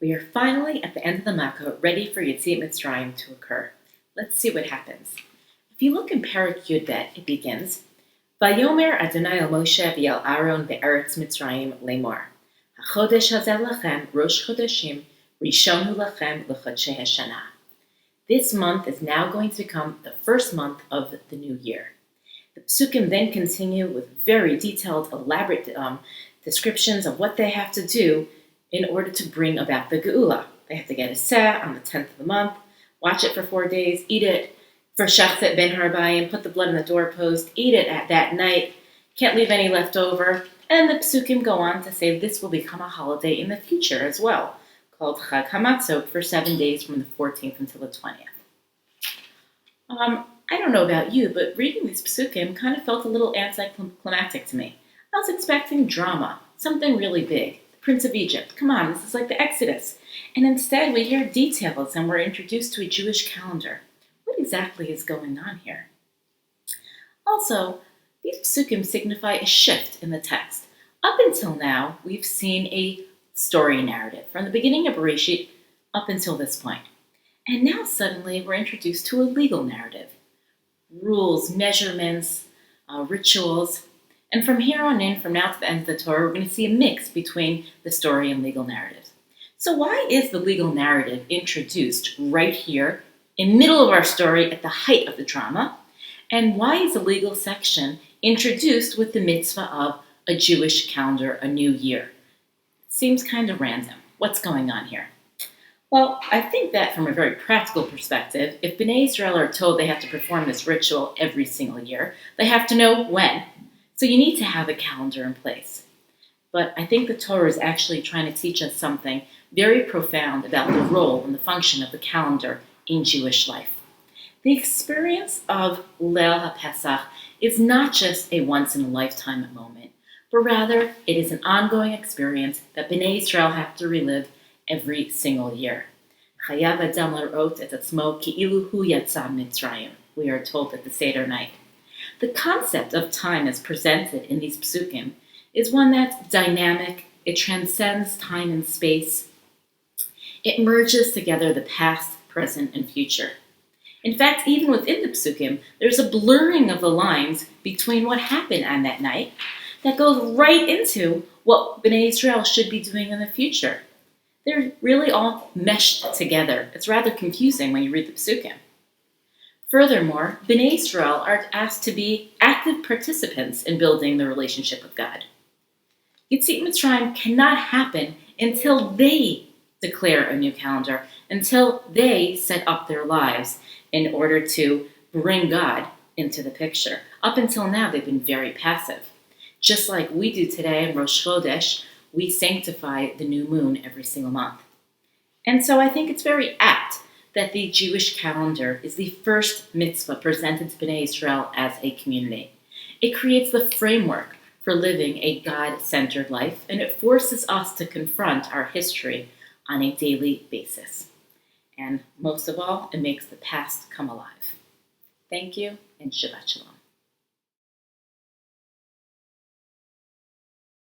We are finally at the end of the Makkah, ready for Yetziat Mitzrayim to occur. Let's see what happens. If you look in Perek Yud Bet, it begins, Vayomer Adonai el Moshe v'el Aaron be'eretz Mitzrayim lemor. HaChodesh hazeh lachem Rosh Chodeshim Rishonu lachem l'chodshei hashana. This month is now going to become the first month of the new year. The Psukim then continue with very detailed, elaborate descriptions of what they have to do in order to bring about the Geula. They have to get a SAR on the 10th of the month, watch it for 4 days, eat it for Shachtet ben Harbayim, put the blood in the doorpost, eat it at that night, can't leave any left over. And the Psukim go on to say this will become a holiday in the future as well, called Chag HaMatzot, for 7 days from the 14th until the 20th. I don't know about you, but reading these Psukim kind of felt a little anticlimactic to me. I was expecting drama, something really big. Prince of Egypt, come on, this is like the Exodus. And instead we hear details and we're introduced to a Jewish calendar. What exactly is going on here? Also, these psukim signify a shift in the text. Up until now, we've seen a story narrative from the beginning of Bereshit up until this point. And now suddenly we're introduced to a legal narrative. Rules, measurements, rituals. And from here on in, from now to the end of the Torah, we're going to see a mix between the story and legal narratives. So why is the legal narrative introduced right here in the middle of our story at the height of the drama? And why is the legal section introduced with the mitzvah of a Jewish calendar, a new year? It seems kind of random. What's going on here? Well, I think that from a very practical perspective, if Bnei Israel are told they have to perform this ritual every single year, they have to know when. So you need to have a calendar in place. But I think the Torah is actually trying to teach us something very profound about the role and the function of the calendar in Jewish life. The experience of Leil HaPesach is not just a once-in-a-lifetime moment, but rather it is an ongoing experience that Bnei Israel have to relive every single year. Chayav Adam L'rot et atzmo ki'ilu hu yatsa Mitzrayim, we are told at the Seder night. The concept of time as presented in these psukim is one that's dynamic, it transcends time and space, it merges together the past, present, and future. In fact, even within the psukim, there's a blurring of the lines between what happened on that night that goes right into what Bnei Israel should be doing in the future. They're really all meshed together. It's rather confusing when you read the psukim. Furthermore, Bnei Israel are asked to be active participants in building the relationship with God. Yetziat Mitzrayim cannot happen until they declare a new calendar, until they set up their lives in order to bring God into the picture. Up until now, they've been very passive. Just like we do today in Rosh Chodesh, we sanctify the new moon every single month. And so I think it's very apt that the Jewish calendar is the first mitzvah presented to Bnei Israel as a community. It creates the framework for living a God-centered life, and it forces us to confront our history on a daily basis. And most of all, it makes the past come alive. Thank you, and Shabbat Shalom.